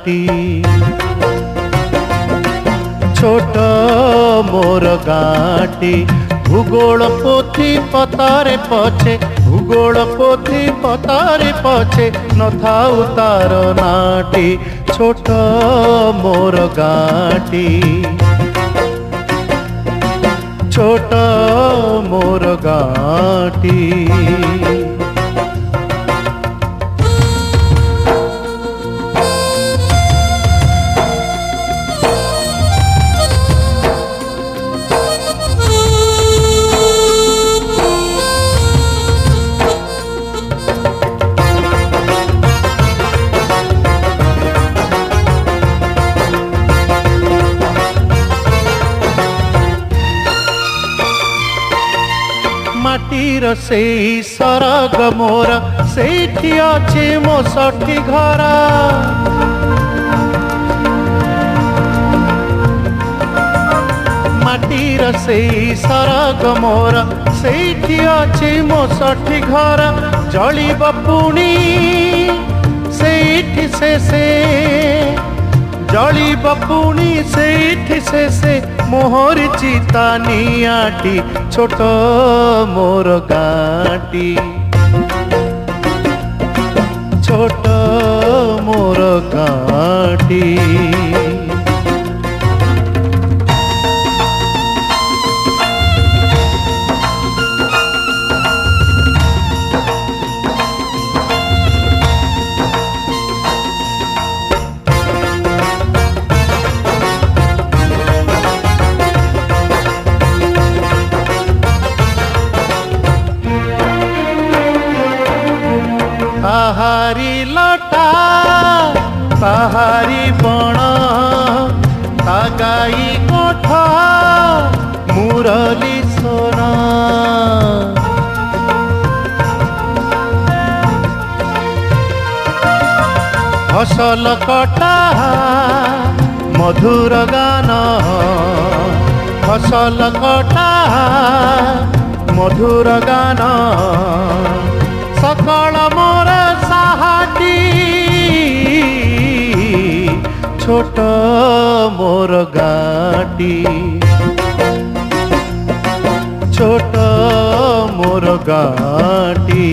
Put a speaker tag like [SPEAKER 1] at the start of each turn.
[SPEAKER 1] गाँटी छोट मोर गाँटी भूगोल पोथी पतारे पछे भूगोल पोथी पतारे पछे न थाउ तार नाटी छोट मोर गाँटी छोट मोर गाँटी माटीर से सरग मोर सेठी अच्छे मो सठी घर माटीर से सरग मोर सेठी अच्छे मो सठी घर जलिब पुणी सेठी से जलिब पुणी सेठी से मोहर चिता नियाटी छोट मोर गाँटी छोट मोर गाँटी ताहारी लटा ताहारी बण तागाई कोठ मुरली सोना फसल कटा मधुर गान फसल कटा मधुर गान सकल मोर साहाटी छोट मोर गाँटी छोट मोर गाँटी।